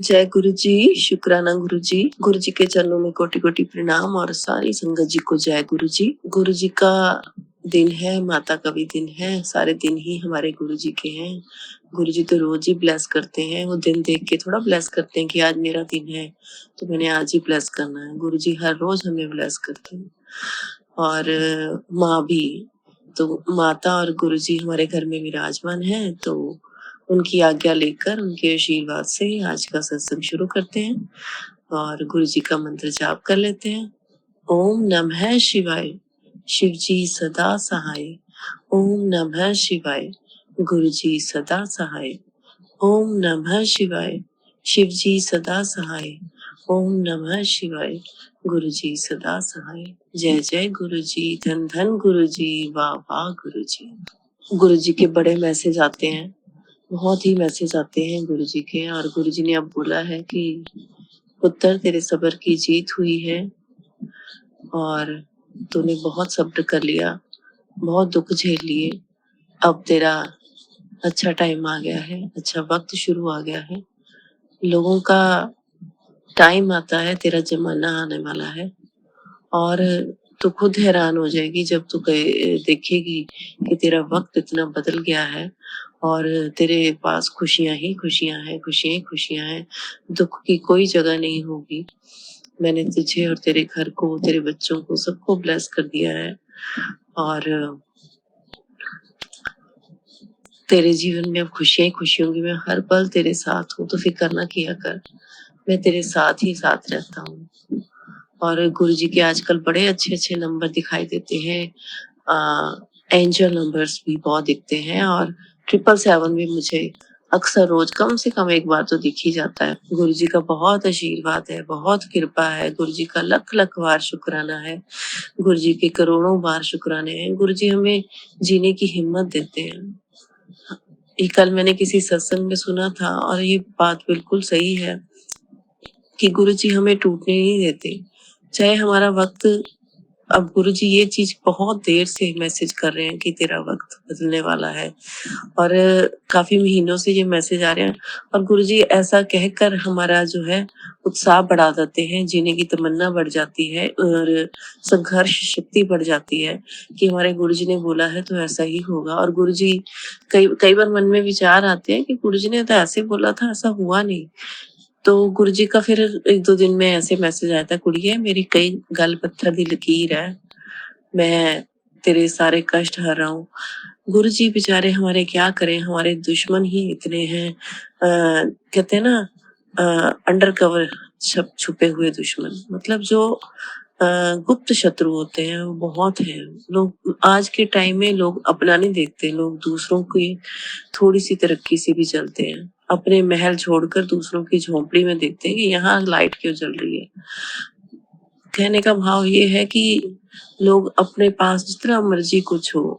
जय गुरु जी, शुक्राना गुरु जी। गुरु जी के चरणों में कोटि-कोटि प्रणाम और सारी संगत जी को जय गुरु जी। गुरु जी का दिन है, माता का भी दिन है, सारे दिन ही हमारे गुरु जी के हैं। गुरु जी तो रोज़ ही ब्लेस करते हैं, वो दिन देख के थोड़ा ब्लेस करते हैं कि आज मेरा दिन है, तो मैंने आज ही ब्लेस करना है। गुरु जी हर रोज़ हमें ब्लेस करते हैं और माँ भी। तो माता और गुरु जी हमारे घर में विराजमान हैं, तो उनकी आज्ञा लेकर, उनके आशीर्वाद से आज का सत्संग शुरू करते हैं और गुरु जी का मंत्र जाप कर लेते हैं। ओम नमः शिवाय, शिव जी सदा सहाय। ओम नमः शिवाय, गुरु जी सदा सहाय। ओम नमः शिवाय, शिव जी सदा सहाय। ओम नमः शिवाय, गुरु जी सदा सहाय। जय जय गुरु जी, धन धन गुरु जी, वाह वाह गुरु जी। गुरु जी के बड़े मैसेज आते हैं, बहुत ही मैसेज आते हैं गुरु जी के। और गुरु जी ने अब बोला है कि पुत्र तेरे सब्र की जीत हुई है और तूने बहुत सब्र कर लिया, बहुत दुख झेल लिए। अब तेरा अच्छा टाइम आ गया है, अच्छा वक्त शुरू आ गया है। लोगों का टाइम आता है, तेरा जमाना आने वाला है और तू खुद हैरान हो जाएगी जब तू देखेगी कि तेरा वक्त इतना बदल गया है और तेरे पास खुशियां ही खुशियां हैं, खुशियां ही खुशियां हैं। दुख की कोई जगह नहीं होगी। मैंने तुझे और तेरे घर को, तेरे बच्चों को, सबको ब्लेस कर दिया है और तेरे जीवन में अब खुशियां ही खुशी होंगी। मैं हर पल तेरे साथ हूँ, तो फिक्र ना किया कर, मैं तेरे साथ ही साथ रहता हूँ। और गुरु जी के आजकल बड़े अच्छे अच्छे नंबर दिखाई देते हैं। एंजल नंबर्स भी बहुत दिखते हैं और 777 भी मुझे अक्सर रोज कम से कम एक बार तो दिख ही जाता है। गुरु जी का बहुत आशीर्वाद है, बहुत कृपा है। गुरु जी का लख लख बार शुक्राना है। गुरु जी के करोड़ों बार शुक्राने हैं। गुरु जी हमें जीने की हिम्मत देते हैं। ये कल मैंने किसी सत्संग में सुना था और ये बात बिल्कुल सही है कि गुरु जी हमें टूटने नहीं देते, चाहे हमारा वक्त। अब गुरु जी ये चीज बहुत देर से मैसेज कर रहे हैं कि तेरा वक्त बदलने वाला है और काफी महीनों से ये मैसेज आ रहे हैं और गुरु जी ऐसा कहकर हमारा जो है उत्साह बढ़ा देते हैं, जीने की तमन्ना बढ़ जाती है और संघर्ष शक्ति बढ़ जाती है कि हमारे गुरु जी ने बोला है तो ऐसा ही होगा। और गुरु जी कई कई बार मन में विचार आते हैं कि गुरु जी ने तो ऐसे बोला था, ऐसा हुआ नहीं। तो गुरु जी का फिर 1-2 दिन में ऐसे मैसेज आया था, कुड़िए मेरी कई गल पत्थर दी लकीर है, मैं तेरे सारे कष्ट हर रहा हूँ। गुरु जी बेचारे हमारे क्या करें, हमारे दुश्मन ही इतने हैं। कहते हैं ना, अंडर कवर छुपे हुए दुश्मन, मतलब जो गुप्त शत्रु होते हैं वो बहुत हैं। लोग आज के टाइम में लोग अपना नहीं देखते, लोग दूसरों की थोड़ी सी तरक्की से भी चलते हैं। अपने महल छोड़कर दूसरों की झोंपड़ी में देखते हैं कि यहाँ लाइट क्यों जल रही है। कहने का भाव ये है कि लोग अपने पास जितना मर्जी कुछ हो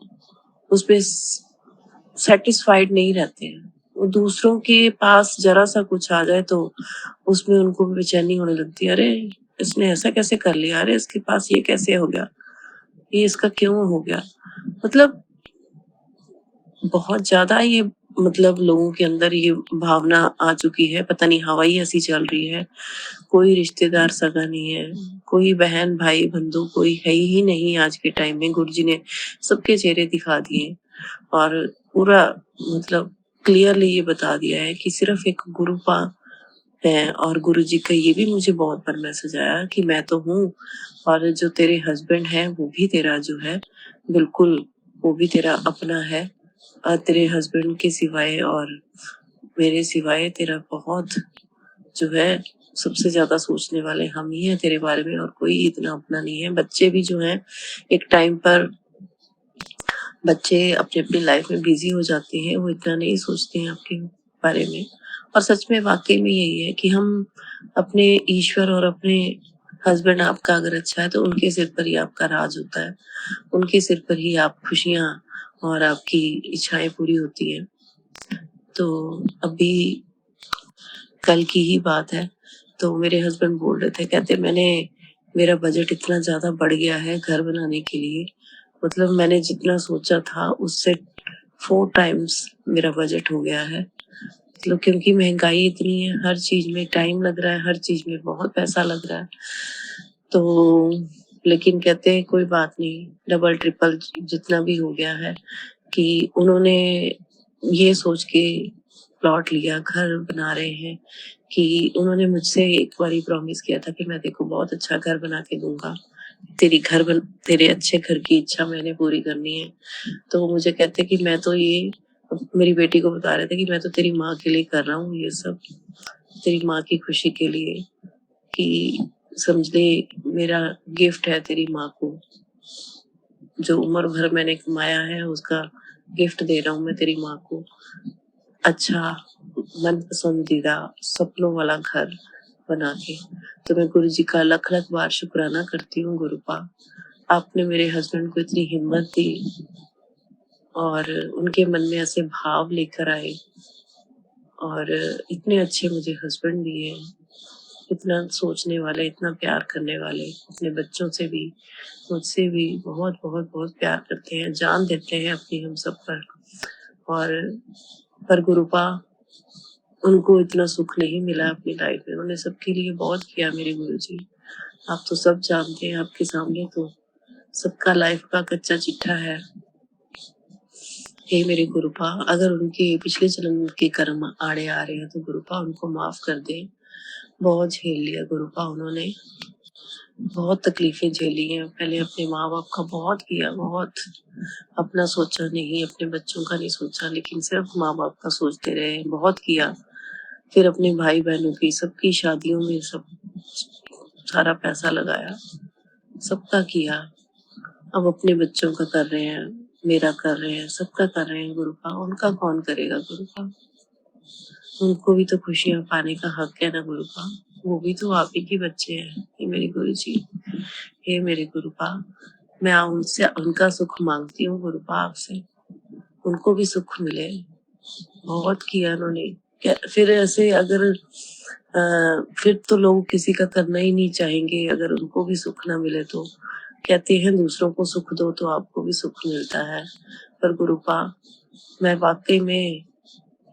उस पे सेटिस्फाइड नहीं रहते हैं। वो दूसरों के पास जरा सा कुछ आ जाए तो उसमें उनको बेचैनी होने लगती है। अरे इसने ऐसा कैसे कर लिया, अरे इसके पास ये कैसे हो गया, ये इसका क्यों हो गया। मतलब बहुत ज्यादा ये, मतलब लोगों के अंदर ये भावना आ चुकी है। पता नहीं हवाई ऐसी चल रही है, कोई रिश्तेदार सगा नहीं है, कोई बहन भाई बंधु कोई है ही नहीं आज के टाइम में। गुरु जी ने सबके चेहरे दिखा दिए और पूरा, मतलब क्लियरली ये बता दिया है कि सिर्फ एक गुरु पा है। और गुरु जी का ये भी मुझे बहुत बार मैसेज आया कि मैं तो हूँ और जो तेरे हस्बैंड है वो भी तेरा जो है बिल्कुल, वो भी तेरा अपना है। तेरे हस्बैंड के सिवाय और मेरे सिवाय तेरा बहुत जो है, सबसे ज्यादा सोचने वाले हम ही हैं तेरे बारे में और कोई इतना अपना नहीं है। बच्चे भी जो हैं एक टाइम पर, बच्चे अपनी अपनी लाइफ में बिजी हो जाते हैं, वो इतना नहीं सोचते हैं आपके बारे में। और सच में वाकई में यही है कि हम अपने ईश्वर और अपने हस्बैंड आपका अगर अच्छा है तो उनके सिर पर ही आपका राज होता है, उनके सिर पर ही आप खुशियां और आपकी इच्छाएं पूरी होती है। तो अभी कल की ही बात है, तो मेरे हस्बैंड बोल रहे थे, कहते मैंने, मेरा बजट इतना ज्यादा बढ़ गया है घर बनाने के लिए, मतलब मैंने जितना सोचा था उससे 4 टाइम्स मेरा बजट हो गया है। मतलब क्योंकि महँगाई इतनी है, हर चीज़ में टाइम लग रहा है, हर चीज़ में बहुत पैसा लग रहा है। तो लेकिन कहते हैं कोई बात नहीं, डबल ट्रिपल जितना भी हो गया है कि उन्होंने ये सोच के प्लॉट लिया, घर बना रहे हैं कि उन्होंने मुझसे एक बारी प्रॉमिस किया था कि मैं तेरे को बहुत अच्छा घर बना के दूँगा। तेरे अच्छे घर की इच्छा मैंने पूरी करनी है। तो वो मुझे कहते कि मैं तो ये मेरी बेटी को बता रहे थे कि मैं तो तेरी माँ के लिए कर रहा हूँ ये सब, तेरी माँ की खुशी के लिए कि समझ ले मेरा गिफ्ट है तेरी माँ को, जो उम्र भर मैंने कमाया है उसका गिफ्ट दे रहा हूँ मैं तेरी माँ को। अच्छा मन पसंदीदा सपनों वाला घर बना के। तो मैं गुरु जी का लख-लख बार शुक्राना करती हूँ गुरुपा। आपने मेरे हस्बैंड को इतनी हिम्मत दी और उनके मन में ऐसे भाव लेकर आए और इतने अच्छे मुझे हस्बैंड दिए, इतना सोचने वाले, इतना प्यार करने वाले, अपने बच्चों से भी, मुझसे भी बहुत बहुत बहुत प्यार करते हैं, जान देते हैं अपनी हम सब पर। और पर गुरुपा उनको इतना सुख नहीं मिला अपनी लाइफ में, उन्होंने सबके लिए बहुत किया मेरे गुरुजी। आप तो सब जानते हैं, आपके सामने तो सबका लाइफ का कच्चा चिट्ठा है। हे मेरे गुरुपा, अगर उनके पिछले जन्म के कर्म आड़े आ रहे हैं तो गुरुपा उनको माफ कर दे। बहुत झेल लिया गुरुपा उन्होंने, बहुत तकलीफें झेली हैं। पहले अपने माँ बाप का बहुत किया, बहुत अपना सोचा नहीं, अपने बच्चों का नहीं सोचा, लेकिन सिर्फ माँ बाप का सोचते रहे, बहुत किया। फिर अपने भाई बहनों की सबकी शादियों में सब सारा पैसा लगाया, सबका किया। अब अपने बच्चों का कर रहे हैं, मेरा कर रहे हैं, सबका कर रहे हैं गुरुपा। उनका कौन करेगा गुरुपा? उनको भी तो खुशियाँ पाने का हक है ना गुरुपा। वो भी तो आप ही के बच्चे हैं। हे मेरे गुरुजी, हे मेरे गुरुपा, मैं उनसे उनका सुख मांगती हूँ गुरुपा आपसे। उनको भी सुख मिले। बहुत किया उन्होंने। फिर ऐसे अगर फिर तो लोग किसी का करना ही नहीं चाहेंगे अगर उनको भी सुख ना मिले तो। कहते हैं दूसरों को सुख दो तो आपको भी सुख मिलता है। पर गुरुपा मैं वाकई में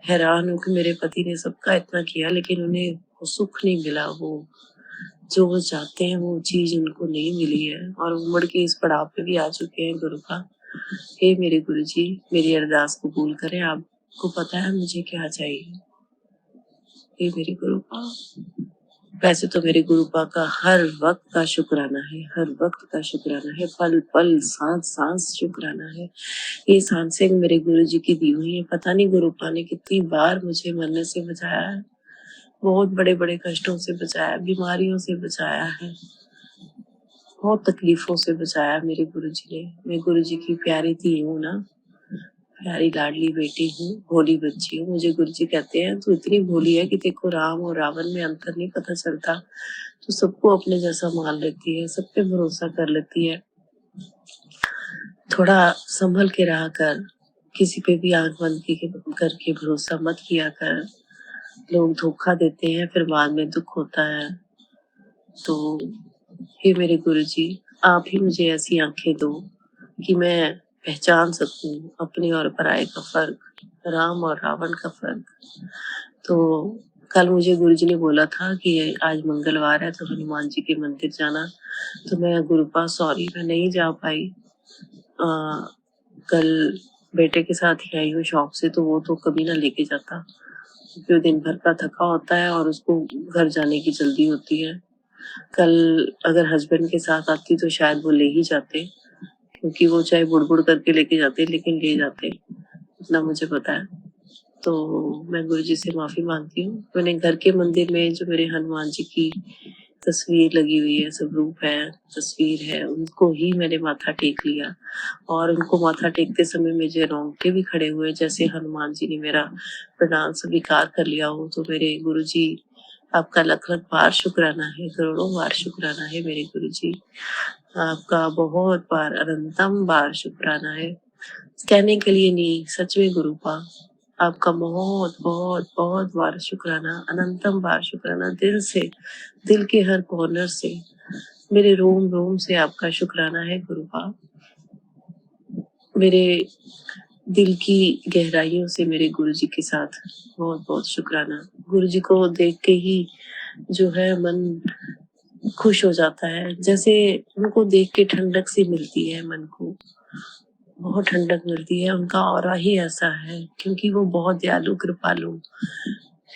हैरान हूँ कि मेरे पति ने सबका इतना किया लेकिन उन्हें वो सुख नहीं मिला। वो जो वो चाहते हैं वो चीज उनको नहीं मिली है और उम्र के इस पड़ाव पे भी आ चुके हैं गुरुपा। हे मेरे गुरुजी, मेरी अरदास कबूल करें। आपको पता है मुझे क्या चाहिए। हे मेरे गुरुपा, वैसे तो मेरे गुरुपा का हर वक्त का शुक्राना है, हर वक्त का शुक्राना है, पल पल सांस सांस शुक्राना है। ये सांसें मेरे गुरुजी की दी हुई है। पता नहीं गुरुपा ने कितनी बार मुझे मरने से बचाया है, बहुत बड़े बड़े कष्टों से बचाया, बीमारियों से बचाया है, बहुत तकलीफों से बचाया मेरे गुरुजी ने। मैं गुरुजी की प्यारी धी हूँ ना, प्यारी लाडली बेटी हूँ, भोली बच्ची हूँ। मुझे गुरुजी कहते हैं तू इतनी भोली है कि तेरे को राम और रावण में अंतर नहीं पता चलता। तू सबको अपने जैसा मान लेती है, सब पे भरोसा कर लेती है। थोड़ा संभल के रहा कर, किसी पे भी आंख बंद करके भरोसा मत किया कर। लोग धोखा देते हैं फिर बाद में दुख होता है। तो हे मेरे गुरुजी, आप ही मुझे ऐसी आंखें दो कि मैं पहचान सकूं अपने और पराये का फर्क, राम और रावण का फर्क। तो कल मुझे गुरुजी ने बोला था कि आज मंगलवार है तो हनुमान जी के मंदिर जाना। तो मैं गुरुपा सॉरी मैं नहीं जा पाई। कल बेटे के साथ ही आई हूँ शॉप से, तो वो तो कभी ना लेके जाता क्योंकि वो दिन भर का थका होता है और उसको घर जाने की जल्दी होती है। कल अगर हस्बैंड के साथ आती तो शायद वो ले ही जाते, क्योंकि वो चाहे बुड़ करके लेके जाते लेकिन ले जाते, इतना मुझे पता है। तो मैं गुरुजी से माफी मांगती हूँ। मैंने घर के मंदिर में जो मेरे हनुमान जी की तस्वीर लगी हुई है, स्वरूप है, तस्वीर है, उनको ही मैंने माथा टेक लिया और उनको माथा टेकते समय मुझे रोंगटे भी खड़े हुए जैसे हनुमान जी ने मेरा प्रणाम स्वीकार कर लिया हो। तो मेरे गुरुजी आपका लख लख बार शुक्राना है, करोड़ों बार शुक्राना है मेरे गुरुजी। आपका बहुत बार अनंतम बार शुक्राना है। कहने के लिए नहीं, सच में गुरुपा आपका बहुत बहुत बहुत बार शुक्राना, अनंतम बार शुक्राना। दिल से, दिल के हर कॉर्नर से, मेरे रोम रोम से आपका शुक्राना है गुरुपा। मेरे दिल की गहराइयों से मेरे गुरुजी के साथ बहुत-बहुत शुक्राना। गुरुजी को देख के ही जो है मन खुश हो जाता है। जैसे उनको देख के ठंडक सी मिलती है मन को, बहुत ठंडक मिलती है। उनका ऑरा ही ऐसा है क्योंकि वो बहुत दयालु, कृपालु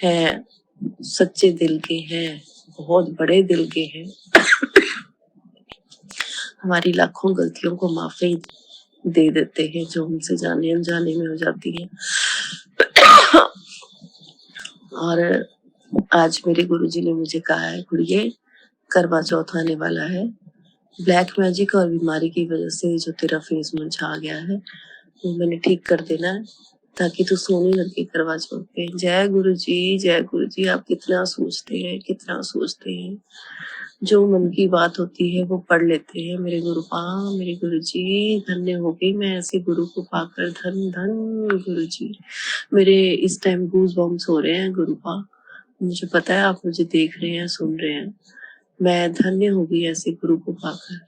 हैं, सच्चे दिल के हैं, बहुत बड़े दिल के हैं। हमारी लाखों गलतियों को माफ़ी दे देते हैं जो हमसे जाने-अनजाने में हो जाती हैं। और आज मेरे गुरुजी ने मुझे कहा है, "गुड़िये, करवा चौथ आने वाला है। ब्लैक मैजिक और बीमारी की वजह से जो तेरा फेस मुरझा गया है, वो मैंने ठीक कर देना है ताकि तू सोने लगे करवा चौथ पे।" जय गुरुजी, जय गुरुजी। आप कितना सोचते हैं, कितना सोचते हैं। जो मन की बात होती है वो पढ़ लेते हैं मेरे गुरुपा, मेरे गुरुजी। धन्य हो गई मैं ऐसे गुरु को पाकर, धन धन गुरुजी। मेरे इस टाइम गूज बम्स हो रहे हैं गुरुपा। मुझे पता है आप मुझे देख रहे हैं, सुन रहे हैं। मैं धन्य हो गई ऐसे गुरु को पाकर,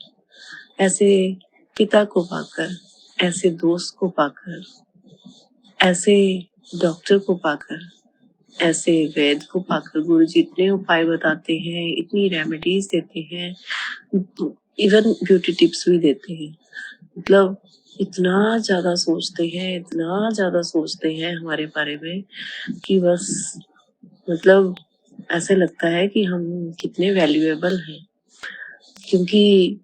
ऐसे पिता को पाकर, ऐसे दोस्त को पाकर, ऐसे डॉक्टर को पाकर, ऐसे वैद्य को पाकर। गुरुजी इतने उपाय बताते हैं, इतनी रेमेडीज देते हैं, इवन ब्यूटी टिप्स भी देते हैं। मतलब इतना ज्यादा सोचते हैं, इतना ज्यादा सोचते हैं हमारे बारे में कि बस मतलब ऐसे लगता है कि हम कितने वैल्यूएबल हैं। क्योंकि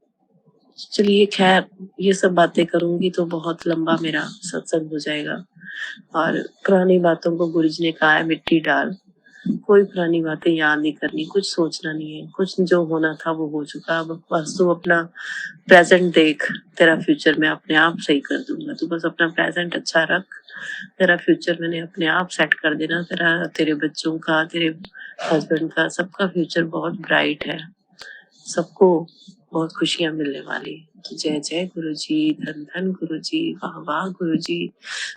चलिए खैर, ये सब बातें करूंगी तो बहुत लंबा मेरा सत्संग हो जाएगा। और पुरानी बातों को गुरुजी ने कहा है मिट्टी डाल। कोई पुरानी बातें याद नहीं करनी, कुछ सोचना नहीं है। कुछ जो होना था वो हो चुका। अब बस तू अपना प्रेजेंट देख, तेरा फ्यूचर मैं अपने आप सही कर दूंगा। तू बस अपना प्रेजेंट अच्छा रख, तेरा फ्यूचर मैंने अपने आप सेट कर देना। तेरे बच्चों का, तेरे हस्बैंड का, सबका फ्यूचर बहुत ब्राइट है। सबको बहुत खुशियां मिलने वाली। जय जय गुरुजी, धन धन गुरुजी, वाह वाह गुरुजी।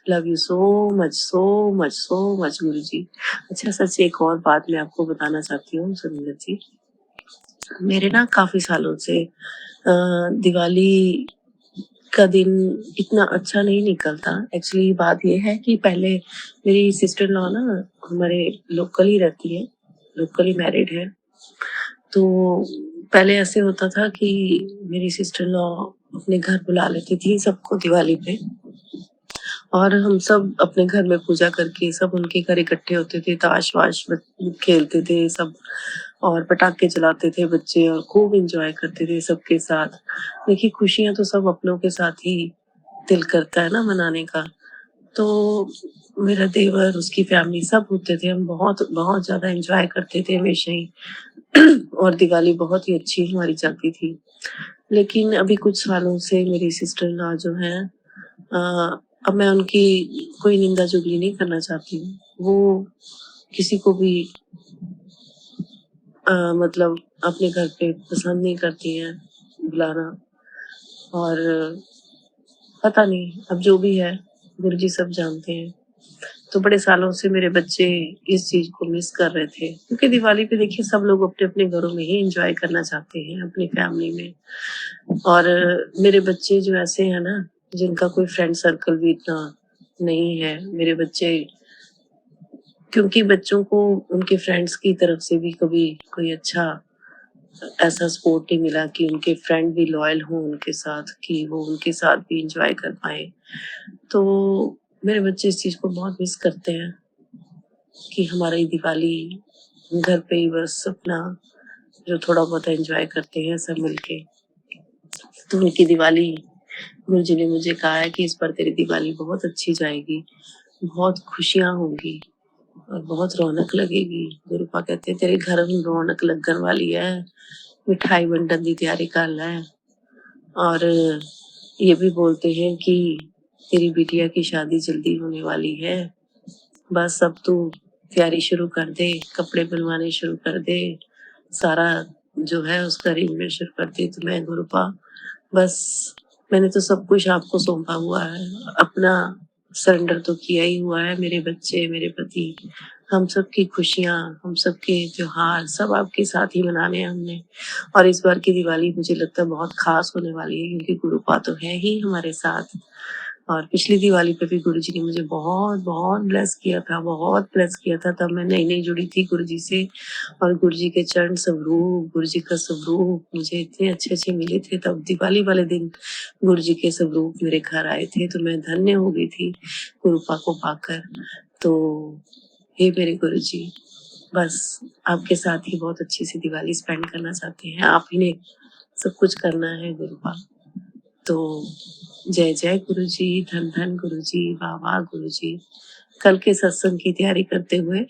Love you so much, so much, so much गुरुजी। अच्छा सच एक और बात मैं आपको बताना चाहती हूँ सुरेंद्र जी। मेरे ना काफी सालों से दिवाली का दिन इतना अच्छा नहीं निकलता। एक्चुअली बात ये है कि पहले मेरी सिस्टर लॉ ना हमारे लोकल ही रहती है, लोकली मैरिड है। तो पहले ऐसे होता था कि मेरी सिस्टर लॉ अपने घर बुला लेती थी सबको दिवाली पे, और हम सब अपने घर में पूजा करके सब उनके घर इकट्ठे होते थे, ताश वाश खेलते थे सब, और पटाखे चलाते थे बच्चे, और खूब एंजॉय करते थे सबके साथ। देखिए खुशियां तो सब अपनों के साथ ही दिल करता है ना मनाने का। तो मेरा देवर, उसकी फैमिली सब होते थे, हम बहुत बहुत ज्यादा एंजॉय करते थे हमेशा ही। और दिवाली बहुत ही अच्छी हमारी जाती थी। लेकिन अभी कुछ सालों से मेरी सिस्टर इन लॉ जो है, अब मैं उनकी कोई निंदा चुगली नहीं करना चाहती हूँ। वो किसी को भी मतलब अपने घर पे पसंद नहीं करती हैं बुलाना। और पता नहीं अब जो भी है, गुरुजी सब जानते हैं। तो बड़े सालों से मेरे बच्चे इस चीज को मिस कर रहे थे, क्योंकि दिवाली पे देखिए सब लोग अपने अपने घरों में ही एंजॉय करना चाहते हैं अपनी फैमिली में। और मेरे बच्चे जो ऐसे हैं ना, जिनका कोई फ्रेंड सर्कल भी इतना नहीं है, मेरे बच्चे, क्योंकि बच्चों को उनके फ्रेंड्स की तरफ से भी कभी कोई अच्छा ऐसा सपोर्ट नहीं मिला कि उनके फ्रेंड भी लॉयल हों उनके साथ, कि वो उनके साथ भी एंजॉय कर पाए। तो मेरे बच्चे इस चीज को बहुत मिस करते हैं कि हमारी दिवाली घर पे ही बस अपना जो थोड़ा बहुत एंजॉय करते हैं सब मिलके। तो उनकी दिवाली, गुरुजी ने मुझे कहा है कि इस बार तेरी दिवाली बहुत अच्छी जाएगी, बहुत खुशियां होंगी और बहुत रौनक लगेगी। गुरुपा कहते हैं तेरे घर में रौनक लगन वाली है, मिठाई बंटन की तैयारी कर ले। और ये भी बोलते हैं कि तेरी बिटिया की शादी जल्दी होने वाली है, बस अब तू तैयारी शुरू कर दे, कपड़े बनवाने शुरू कर दे, सारा जो है उसका अरेंजमेंट शुरू कर दे। तो मैं गुरुपा बस, मैंने तो सब कुछ आपको सौंपा हुआ है, अपना सरेंडर तो किया ही हुआ है। मेरे बच्चे, मेरे पति, हम सबकी खुशियां, हम सबके त्योहार सब आपके साथ ही मनाने हैं हमने। और इस बार की दिवाली मुझे लगता है बहुत खास होने वाली है, क्योंकि गुरुपा तो है ही हमारे साथ। और पिछली दिवाली पे भी गुरुजी ने मुझे बहुत ब्लेस किया था, बहुत ब्लेस किया था। तब मैं नई-नई जुड़ी थी गुरुजी से और गुरुजी के चरण स्वरूप, गुरुजी का स्वरूप मुझे इतने अच्छे-अच्छे मिले थे। तब दिवाली वाले दिन गुरुजी के स्वरूप मेरे घर आए थे, तो मैं धन्य हो गई थी गुरुपा को पाकर। तो हे मेरे गुरुजी, बस आपके साथ ही बहुत अच्छी सी दिवाली स्पेंड करना चाहते हैं। आप ही ने सब कुछ करना है गुरुपा। तो जय जय गुरुजी, धन धन गुरुजी, वाह वाह गुरुजी। कल के सत्संग की तैयारी करते हुए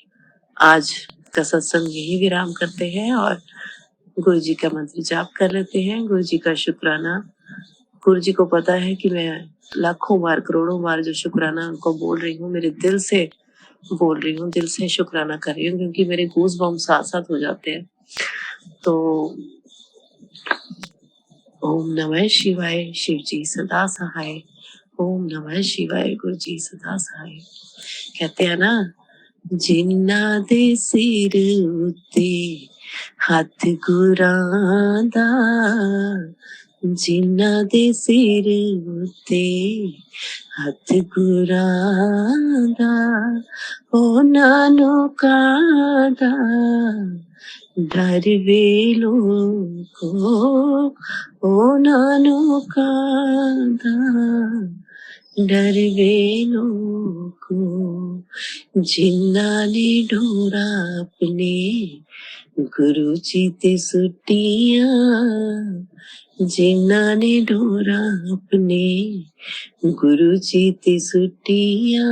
आज का सत्संग यही विराम करते हैं और गुरुजी का मंत्र जाप कर लेते हैं। गुरुजी का शुक्राना। गुरुजी को पता है कि मैं लाखों बार, करोड़ों बार जो शुक्राना उनको बोल रही हूँ, मेरे दिल से बोल रही हूँ, दिल से शुक्राना कर रही हूँ, क्योंकि मेरे गूज बम्स साथ साथ हो जाते हैं। तो ओम नमः शिवाय, शिव जी सदा सहाय। ओम नमः शिवाय, गुरु जी सदा सहाय। कहते हैं ना, जिन्ना दे सिर उत्ते हथ गुरां दा, जिन्ना दे सिर उत्ते हथ गुरां दा, ਉਹਨਾਂ ਨੂੰ ਕਾਹਦਾ ਡਰ ਵੇ ਲੋਕੋ, ਉਹਨਾਂ ਨੂੰ ਕਾਹਦਾ ਡਰ ਵੇ ਲੋਕੋ, ਜਿਨ੍ਹਾਂ ਨੇ ਡੋਰਾ ਆਪਣੇ ਗੁਰੂ ਜੀ ਤੇ ਸੁੱਟੀਆਂ, ਜਿਨ੍ਹਾਂ ਨੇ ਡੋਰਾ ਆਪਣੇ ਗੁਰੂ ਜੀ ਤੇ ਸੁੱਟੀਆਂ,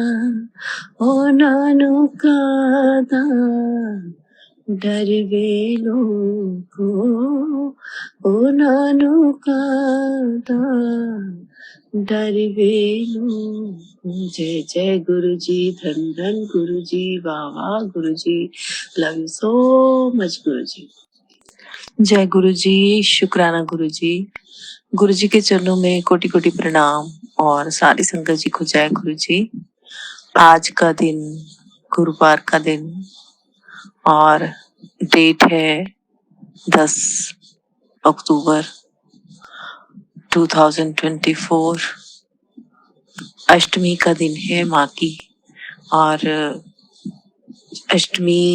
ਉਹਨਾਂ ਨੂੰ ਕਾਹਦਾ ਡਰ ਵੇ ਲੋਕੋ, ਉਹਨਾਂ ਨੂੰ ਕਾਹਦਾ डर वे लोगो। जय जय गुरु जी, धन धन गुरु जी, वाह वाह गुरु जी, लव यू सो मच गुरु जी। जय गुरु जी, शुक्राना गुरु जी। गुरु जी के चरणों में कोटि कोटि प्रणाम और सारी संगत जी को जय गुरु जी। आज का दिन गुरुवार का दिन और डेट है 10 अक्टूबर 2024। अष्टमी का दिन है माँ की, और अष्टमी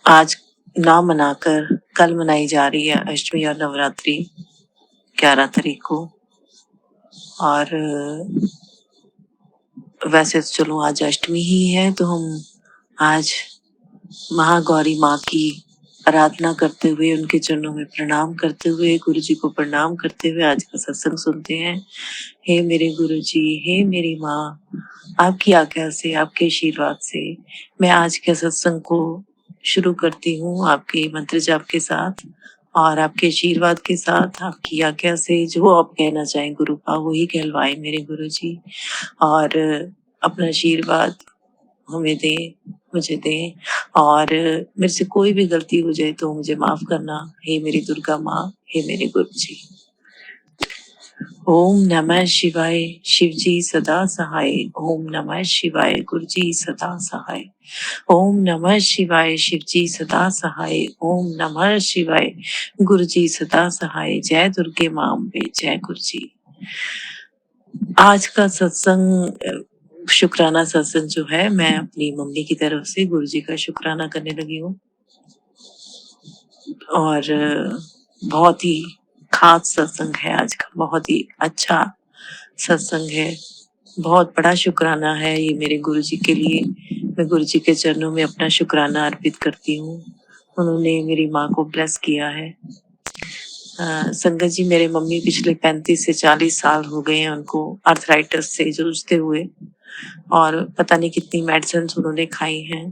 आज ना मनाकर कल मनाई जा रही है, अष्टमी और नवरात्रि 11 तारीख को। और वैसे तो चलो आज अष्टमी ही है, तो हम आज महागौरी माँ की आराधना करते हुए, उनके चरणों में प्रणाम करते हुए, गुरु जी को प्रणाम करते हुए आज का सत्संग सुनते हैं। हे मेरे गुरु जी, हे मेरी माँ, आपकी आज्ञा से, आपके आशीर्वाद से मैं आज के सत्संग को शुरू करती हूँ, आपके मंत्र जाप के साथ और आपके आशीर्वाद के साथ, आपकी आज्ञा से। जो आप कहना चाहें गुरुपा वही कहलवाए मेरे गुरु जी, और अपना आशीर्वाद हमें दें, मुझे दें, और मेरे से कोई भी गलती हो जाए तो मुझे माफ करना। हे मेरी दुर्गा माँ, हे मेरे गुरु जी। ओम नमः शिवाय, शिव जी सदा सहाय। ओम नमः शिवाय, गुरु जी सदा सहाय। ओम नमः शिवाय, शिव जी सदा सहाय। ओम नमः शिवाय, गुरु जी सदा सहाय। जय दुर्गे माँ अम्बे, जय गुरु जी। आज का सत्संग, शुक्राना सत्संग जो है, मैं अपनी मम्मी की तरफ से गुरु जी का शुक्राना करने लगी हूँ, और बहुत ही खास सत्संग है आज का, बहुत ही अच्छा सत्संग है, बहुत बड़ा शुक्राना है ये मेरे गुरु जी के लिए। मैं गुरु जी के चरणों में अपना शुक्राना अर्पित करती हूँ, उन्होंने मेरी माँ को ब्लेस किया है। संगत जी, मेरे मम्मी पिछले 35 से 40 साल हो गए हैं उनको आर्थराइटिस से जूझते हुए, और पता नहीं कितनी मेडिसिन उन्होंने खाई हैं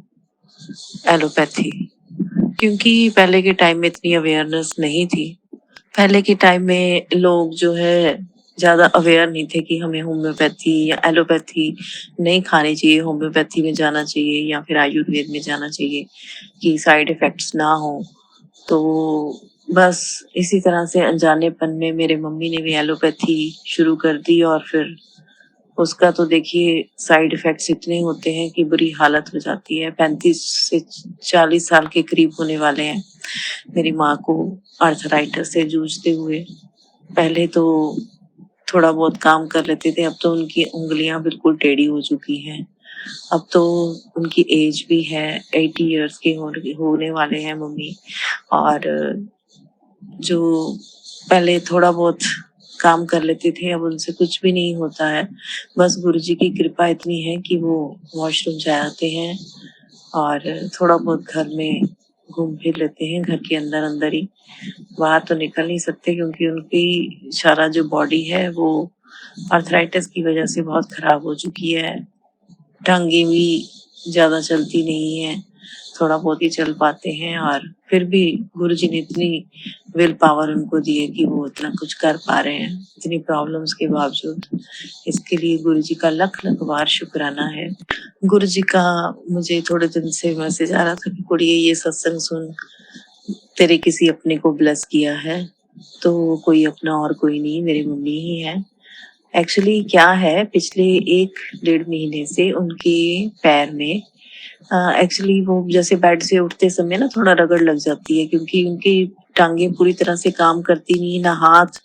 एलोपैथी, क्योंकि पहले के टाइम में इतनी अवेयरनेस नहीं थी। पहले के टाइम में लोग जो है ज्यादा अवेयर नहीं थे कि हमें होम्योपैथी या एलोपैथी नहीं खानी चाहिए, होम्योपैथी में जाना चाहिए या फिर आयुर्वेद में जाना चाहिए कि साइड इफेक्ट्स ना हो। तो बस इसी तरह से अनजानेपन में मेरे मम्मी ने भी एलोपैथी शुरू कर दी, और फिर उसका तो देखिए साइड इफेक्ट्स इतने होते हैं कि बुरी हालत हो जाती है। 35 से 40 साल के करीब होने वाले हैं मेरी माँ को आर्थराइटिस से जूझते हुए। पहले तो थोड़ा बहुत काम कर लेते थे, अब तो उनकी उँगलियाँ बिल्कुल टेढ़ी हो चुकी हैं। अब तो उनकी एज भी है, 80 इयर्स के होने वाले हैं मम्मी। और जो पहले थोड़ा बहुत काम कर लेते थे, अब उनसे कुछ भी नहीं होता है। बस गुरुजी की कृपा इतनी है कि वो वॉशरूम जाते हैं और थोड़ा बहुत घर में घूम फिर लेते हैं, घर के अंदर-अंदर ही। बाहर तो निकल नहीं सकते क्योंकि उनकी सारा जो बॉडी है वो आर्थराइटिस की वजह से बहुत खराब हो चुकी है। टाँगें भी ज़्यादा चलती नहीं हैं, थोड़ा बहुत ही चल पाते हैं। और फिर भी गुरुजी ने इतनी विल पावर उनको दी है कि वो इतना कुछ कर पा रहे हैं, इतनी प्रॉब्लम्स के बावजूद। इसके लिए गुरुजी का लख-लख बार शुक्राना है। गुरुजी का मुझे थोड़े दिन से मैसेज आ रहा था कि कुड़िए ये सत्संग सुन, तेरे किसी अपने को ब्लेस किया है। तो वो कोई अपना और कोई नहीं, मेरी मम्मी ही है। एक्चुअली क्या है, पिछले 1 डेढ़ महीने से उनके पैर में एक्चुअली वो जैसे बेड से उठते समय ना थोड़ा रगड़ लग जाती है, क्योंकि उनकी टाँगें पूरी तरह से काम करती नहीं, ना हाथ,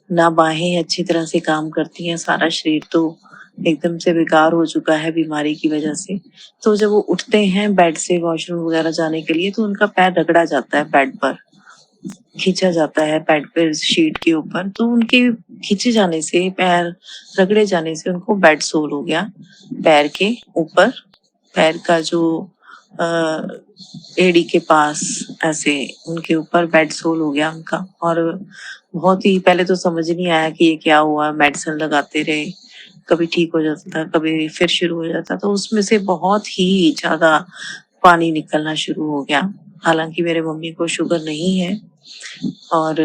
ना बाहें अच्छी तरह से काम करती हैं, सारा शरीर तो एकदम से बेकार हो चुका है बीमारी की वजह से। तो जब वो उठते हैं बेड से वॉशरूम वगैरह जाने के लिए, तो उनका पैर रगड़ा जाता है बेड पर, खींचा जाता है बेड पे शीट के ऊपर। तो उनके खींचे जाने से, पैर रगड़े जाने से उनको बेड सोल हो गया पैर के ऊपर। पैर का जो एड़ी के पास ऐसे उनके ऊपर बेड सोल हो गया उनका। और बहुत ही पहले तो समझ नहीं आया कि ये क्या हुआ, मेडिसिन लगाते रहे, कभी ठीक हो जाता था, कभी फिर शुरू हो जाता। तो उसमें से बहुत ही ज़्यादा पानी निकलना शुरू हो गया। हालाँकि मेरे मम्मी को शुगर नहीं है, और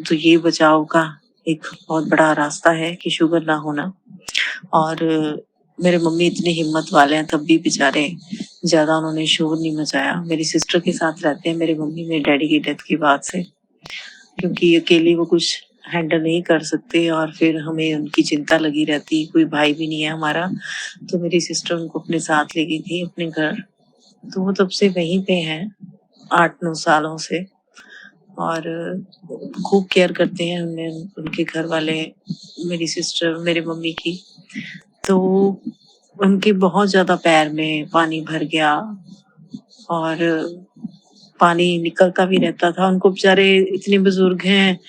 तो ये बचाव का एक बहुत बड़ा रास्ता है कि शुगर ना होना। और मेरे मम्मी इतने हिम्मत वाले हैं, तब भी बेचारे ज़्यादा उन्होंने शोर नहीं मचाया। मेरी सिस्टर के साथ रहते हैं मेरे मम्मी मेरे डैडी की डेथ के बाद से, क्योंकि अकेले वो कुछ हैंडल नहीं कर सकते और फिर हमें उनकी चिंता लगी रहती। कोई भाई भी नहीं है हमारा, तो मेरी सिस्टर उनको अपने साथ ले गई थी अपने घर। तो वो तब से वहीं पे हैं 8-9 सालों से। और खूब केयर करते हैं उन्हें उनके घर वाले, मेरी सिस्टर, मेरी मम्मी की। तो उनके बहुत ज़्यादा पैर में पानी भर गया और पानी निकलता भी रहता था। उनको बेचारे इतने बुजुर्ग हैं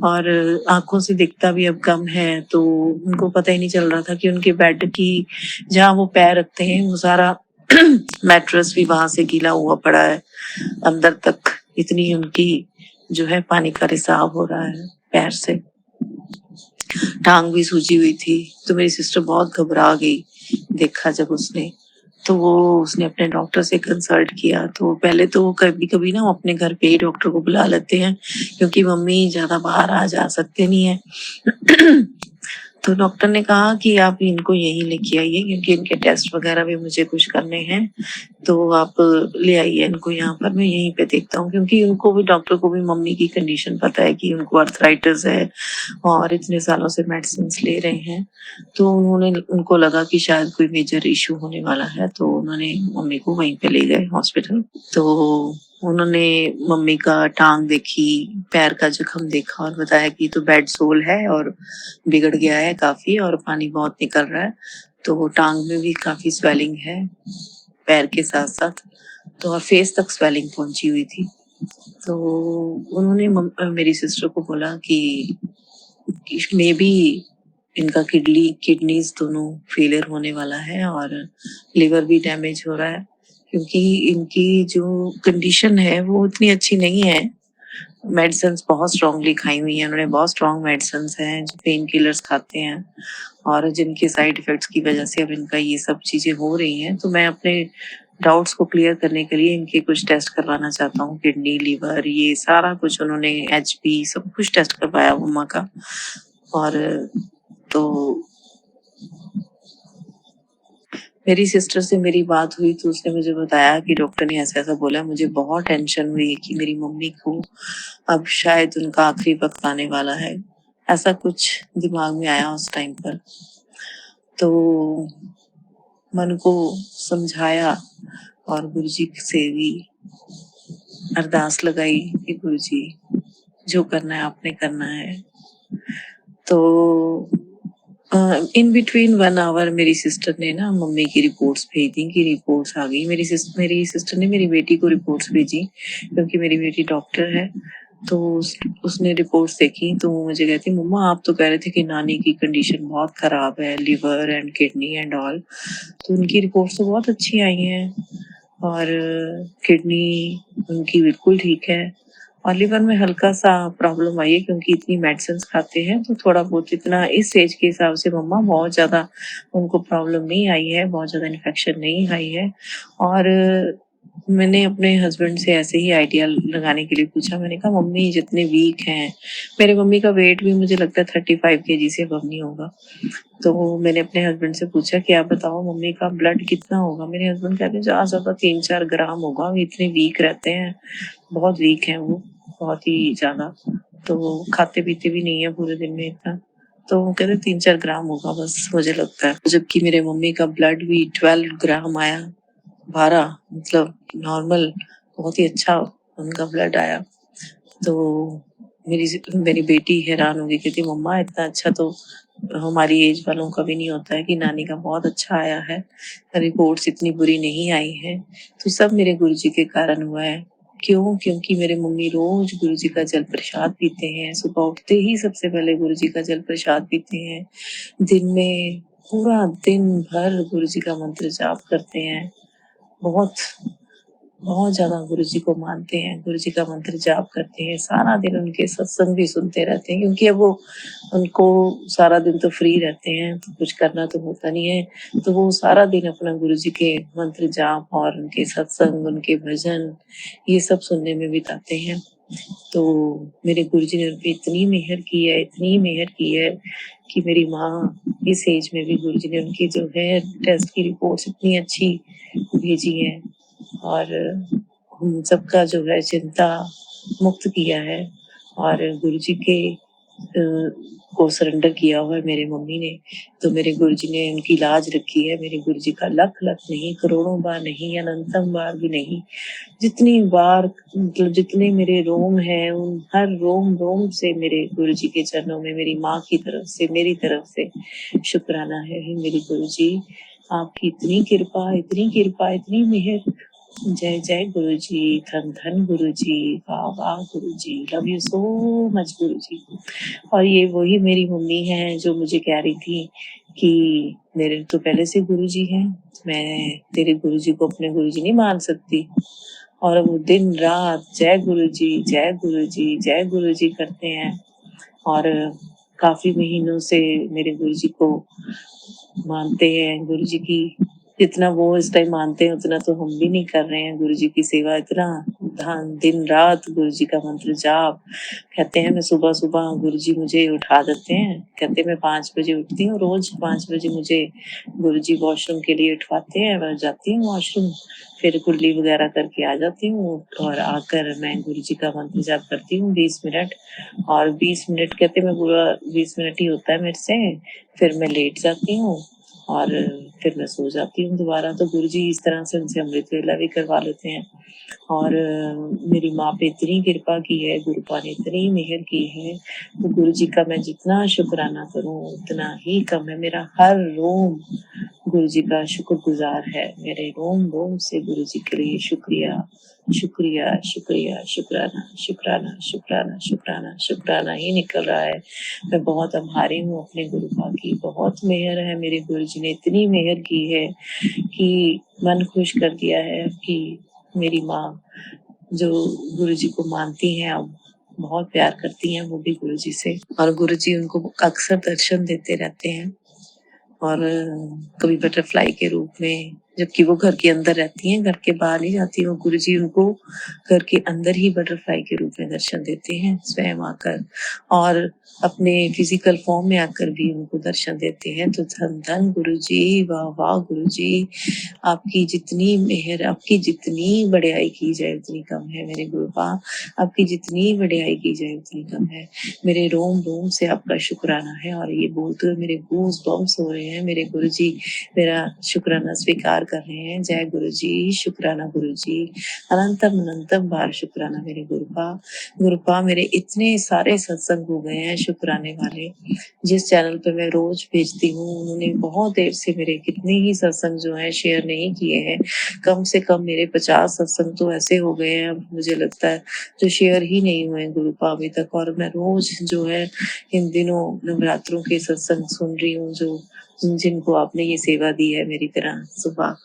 और आँखों से दिखता भी अब कम है, तो उनको पता ही नहीं चल रहा था कि उनके बेड की जहाँ वो पैर रखते हैं वो सारा मैट्रेस भी वहाँ से गीला हुआ पड़ा है अंदर तक। इतनी उनकी जो है पानी का रिसाव हो रहा है पैर से। टांग भी सूजी हुई थी, तो मेरी सिस्टर बहुत घबरा गई देखा जब उसने। तो वो उसने अपने डॉक्टर से कंसल्ट किया। तो पहले तो कभी-कभी ना वो अपने घर पे ही डॉक्टर को बुला लेते हैं, क्योंकि मम्मी ज़्यादा बाहर आ जा सकते नहीं हैं। तो डॉक्टर ने कहा कि आप इनको यहीं लेके आइए, क्योंकि इनके टेस्ट वगैरह भी मुझे कुछ करने हैं। तो आप ले आइए इनको यहाँ पर, मैं यहीं पे देखता हूँ। क्योंकि उनको भी, डॉक्टर को भी मम्मी की कंडीशन पता है कि उनको आर्थराइटिस है और इतने सालों से मेडिसिन्स ले रहे हैं। तो उनको लगा कि शायद कोई मेजर इश्यू होने वाला है, तो उन्होंने मम्मी को वहीं पे ले गए हॉस्पिटल। तो उन्होंने मम्मी का टाँग देखी, पैर का जख्म देखा और बताया कि तो बेड सोल है और बिगड़ गया है काफ़ी और पानी बहुत निकल रहा है। तो टाँग में भी काफ़ी स्वेलिंग है, पैर के साथ-साथ, तो और फेस तक स्वेलिंग पहुँची हुई थी। तो उन्होंने मेरी सिस्टर को बोला कि मेबी इनका किडनीज़ दोनों फेलियर होने वाला है और लिवर भी डैमेज हो रहा है, क्योंकि इनकी जो कंडीशन है वो इतनी अच्छी नहीं है। मेडिसिन्स बहुत स्ट्रॉन्गली खाई हुई हैं उन्होंने, बहुत स्ट्रॉन्ग मेडिसिन्स हैं, जो पेन किलर्स खाते हैं और जिनके साइड इफ़ेक्ट्स की वजह से अब इनका ये सब चीज़ें हो रही हैं। तो मैं अपने डाउट्स को क्लियर करने के लिए इनके कुछ टेस्ट करवाना चाहता हूँ, किडनी, लिवर, ये सारा कुछ उन्होंने, एचपी सब कुछ टेस्ट करवाया मम्मा का। और तो मेरी सिस्टर से मेरी बात हुई तो उसने मुझे बताया कि डॉक्टर ने ऐसा-ऐसा बोला। मुझे बहुत टेंशन हुई कि मेरी मम्मी को अब शायद उनका आखिरी वक़्त आने वाला है। ऐसा कुछ दिमाग में आया उस टाइम पर। तो मन को समझाया और गुरुजी से भी अरदास लगाई कि गुरुजी जो करना है आपने करना है। तो इन बिटवीन 1 आवर मेरी सिस्टर ने ना मम्मी की रिपोर्ट्स भेज दी कि रिपोर्ट्स आ गई। मेरी सिस्टर ने मेरी बेटी को रिपोर्ट्स भेजी क्योंकि मेरी बेटी डॉक्टर है। तो उसने रिपोर्ट्स देखी तो मुझे कहती मम्मा आप तो कह रहे थे कि नानी की कंडीशन बहुत खराब है, liver and kidney and all. तो उनकी रिपोर्ट्स तो बहुत अच्छी आई हैं और किडनी उनकी बिल्कुल ठीक है और लिवर में हल्का सा प्रॉब्लम आई है क्योंकि इतनी मेडिसिन खाते हैं तो थोड़ा बहुत इतना इस एज के हिसाब से मम्मा बहुत ज़्यादा उनको प्रॉब्लम नहीं आई है, बहुत ज़्यादा इन्फेक्शन नहीं आई है। और मैंने अपने हस्बैंड से ऐसे ही आइडिया लगाने के लिए पूछा। मैंने कहा मम्मी जितने वीक हैं, मेरे मम्मी का वेट भी मुझे लगता है 35 केजी से कम नहीं होगा। तो मैंने अपने हस्बैंड से पूछा कि आप बताओ मम्मी का ब्लड कितना होगा। मेरे हस्बैंड कहते हैं ज़्यादा 3-4 ग्राम होगा, इतने वीक रहते हैं, बहुत वीक हैं वो, बहुत ही ज़्यादा। तो खाते पीते भी नहीं है पूरे दिन में इतना। तो वो कहते 3-4 ग्राम होगा बस मुझे लगता है। जबकि मेरे मम्मी का ब्लड भी 12 ग्राम आया, 12 मतलब नॉर्मल, बहुत ही अच्छा उनका ब्लड आया। तो मेरी बेटी हैरान हो गई, कहती मम्मा इतना अच्छा तो हमारी एज वालों का भी नहीं होता है कि नानी का बहुत अच्छा आया है, रिपोर्ट्स इतनी बुरी नहीं आई है। तो सब मेरे गुरुजी के कारण हुआ है। क्यों? क्योंकि मेरे मम्मी रोज गुरुजी का जल प्रसाद पीते हैं, सुबह उठते ही सबसे पहले गुरुजी का जल प्रसाद पीते हैं, दिन में पूरा दिन भर गुरुजी का मंत्र जाप करते हैं। बहुत बहुत ज्यादा गुरुजी को मानते हैं, गुरुजी का मंत्र जाप करते हैं, सारा दिन उनके सत्संग भी सुनते रहते हैं क्योंकि अब वो उनको सारा दिन तो फ्री रहते हैं तो कुछ करना तो होता नहीं है। तो वो सारा दिन अपना गुरुजी के मंत्र जाप और उनके सत्संग, उनके भजन ये सब सुनने में बिताते हैं। तो मेरे गुरुजी ने उन पे इतनी मेहर की है, इतनी मेहर की है कि मेरी माँ इस एज में भी गुरुजी ने उनकी जो है टेस्ट की रिपोर्ट्स इतनी अच्छी भेजी है और हम सबका जो है चिंता मुक्त किया है और गुरुजी के को सरेंडर किया हुआ है मेरे मम्मी ने। तो मेरे गुरुजी ने उनकी लाज रखी है। मेरे गुरुजी का लख लख नहीं, करोड़ों बार नहीं, अनंतम बार भी नहीं, जितनी बार मतलब जितने मेरे रोम हैं उन हर रोम रोम से मेरे गुरुजी के चरणों में मेरी माँ की तरफ से, मेरी तरफ से शुक्राना है। हे मेरे गुरुजी, आपकी इतनी कृपा, इतनी कृपा, इतनी मेहर। जय जय गुरुजी, धन धन गुरुजी, वाह वाह गुरुजी, लव यू सो मच गुरुजी। और ये वही मेरी मम्मी है जो मुझे कह रही थी कि मेरे तो पहले से गुरुजी हैं, मैं तेरे गुरुजी को अपने गुरुजी नहीं मान सकती। और वो दिन रात जय गुरुजी, जय गुरुजी, जय गुरुजी करते हैं और काफी महीनों से मेरे गुरुजी को मानते हैं। गुरुजी की जितना वो इस टाइम मानते हैं उतना तो हम भी नहीं कर रहे हैं। गुरुजी की सेवा इतना दिन रात गुरुजी का मंत्र जाप। कहते हैं मैं सुबह सुबह गुरुजी मुझे उठा देते हैं, कहते मैं 5 बजे उठती हूँ, रोज 5 बजे मुझे गुरुजी वॉशरूम के लिए उठवाते हैं। मैं जाती हूँ वॉशरूम, फिर कुल्ली वगैरह करके आ जाती हूँ और आकर मैं गुरुजी का मंत्र जाप करती हूँ 20 मिनट। और 20 मिनट कहते मैं पूरा 20 मिनट ही होता है मेरे से, फिर मैं लेट जाती हूँ और फिर मैं सो जाती हूँ दोबारा। तो गुरुजी इस तरह से उनसे अमृत वेला भी करवा लेते हैं। और मेरी माँ पे इतनी कृपा की है, गुरुपा ने इतनी मेहर की है, तो गुरुजी का मैं जितना शुक्राना करूँ उतना ही कम है। मेरा हर रोम गुरुजी का शुक्रगुजार है, मेरे रोम रोम से गुरुजी के लिए शुक्रिया शुक्रिया शुक्रिया, शुक्राना शुक्राना शुक्राना शुक्राना शुक्राना ही निकल रहा है। मैं बहुत आभारी हूँ अपने गुरुपा की, बहुत मेहर है। मेरे गुरुजी ने इतनी मेहर की है कि मन खुश कर दिया है कि मेरी माँ जो गुरुजी को मानती हैं, अब बहुत प्यार करती हैं वो भी गुरुजी से, और गुरुजी उनको अक्सर दर्शन देते रहते हैं और कभी बटरफ्लाई के रूप में, जबकि वो घर के अंदर रहती हैं, घर के बाहर नहीं जाती। वो गुरुजी उनको घर के अंदर ही बटरफ्लाई के रूप में दर्शन देते हैं स्वयं आकर, और अपने फिजिकल फॉर्म में आकर भी उनको दर्शन देते हैं। तो धन धन गुरुजी, वाह वाह गुरुजी, आपकी जितनी मेहर, आपकी जितनी बड़ाई की जाए उतनी कम है मेरे गुरुपा, आपकी जितनी बड़ाई की जाए उतनी कम है। मेरे रोम रोम से आपका शुक्राना है और ये बोलते हुए मेरे गूज़ बम्स हो रहे हैं। मेरे गुरुजी मेरा शुक्राना स्वीकार कर रहे हैं। जय गुरु जी, शुक्राना गुरु जी, अनंतम अनंतम बार शुक्राना मेरे गुरुपा। गुरुपा मेरे इतने सारे सत्संग हो गए हैं शुक्राने वाले, जिस चैनल पे मैं रोज भेजती हूँ उन्होंने बहुत देर से मेरे कितने ही सत्संग जो है शेयर नहीं किए हैं। कम से कम मेरे 50 सत्संग तो ऐसे हो गए हैं, अब मुझे लगता है, जो शेयर ही नहीं हुए गुरुपा अभी तक। और मैं रोज जो है इन दिनों नवरात्रों के सत्संग सुन रही हूँ, जो जिनको आपने ये सेवा दी है मेरी तरह, सुबह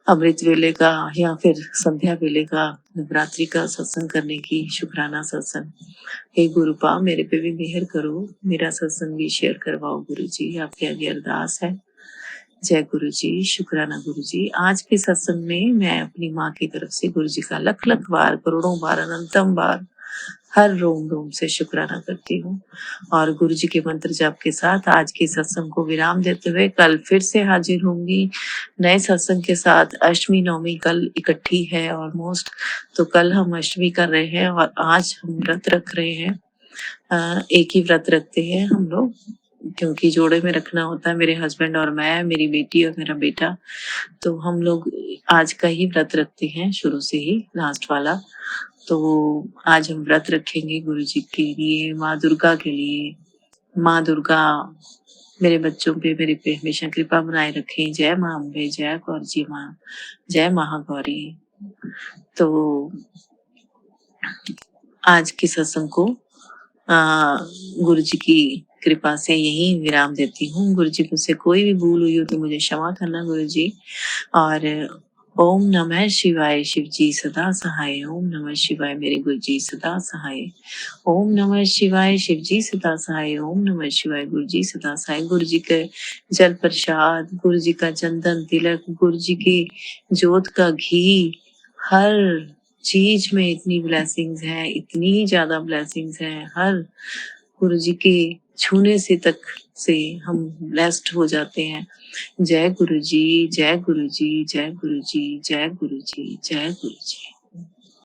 अमृत वेले का या फिर संध्या वेले का नवरात्रि का सत्संग करने की, शुक्राना सत्संग। हे गुरुपा मेरे पे भी मेहर करो, मेरा सत्संग भी शेयर करवाओ गुरु जी, आपकी आगे अरदास है। जय गुरु जी, शुक्राना गुरु जी। आज के सत्संग में मैं अपनी माँ की तरफ से गुरु जी का लख लख बार, करोड़ों बार, अनंतम बार, हर रोम रोम से शुक्राना करती हूँ। और गुरु जी के मंत्र जाप के साथ आज के सत्संग को विराम देते हुए कल फिर से हाजिर होंगी नए सत्संग के साथ। अष्टमी नवमी कल इकट्ठी है ऑलमोस्ट, तो कल हम अष्टमी कर रहे हैं और आज हम व्रत रख रहे हैं। एक ही व्रत रखते हैं हम लोग, क्योंकि जोड़े में रखना होता है, मेरे हस्बैंड और मैं, मेरी बेटी और मेरा बेटा। तो हम लोग आज का ही व्रत रखते हैं शुरू से ही, लास्ट वाला। तो आज हम व्रत रखेंगे गुरु जी के लिए, माँ दुर्गा के लिए। माँ दुर्गा मेरे बच्चों पे, मेरे पे हमेशा कृपा बनाए रखें। जय माँ अम्बे, जय कौर जी माँ, जय महागौरी। तो आज के सत्संग को गुरु जी की कृपा से यही विराम देती हूँ। गुरु जी मुझसे कोई भी भूल हुई हो तो मुझे क्षमा करना गुरु जी। और ओम नमः शिवाय, शिव जी सदा सहाय। ओम नमः शिवाय मेरे गुरु जी सदा सहाय। ओम नमः शिवाय, शिव जी सदा सहाय। ओम नमः शिवाय, गुरु जी सदा सहाय। गुरु जी के जल प्रसाद, गुरु जी का चंदन तिलक, गुरु जी की जोत का घी, हर चीज में इतनी ब्लेसिंग्स हैं, इतनी ज्यादा ब्लेसिंग्स हैं। हर गुरु जी के छूने से तक से हम ब्लेस्ड हो जाते हैं। जय गुरु जी, जय गुरु जी, जय गुरु जी, जय गुरु जी, जय गुरु जी।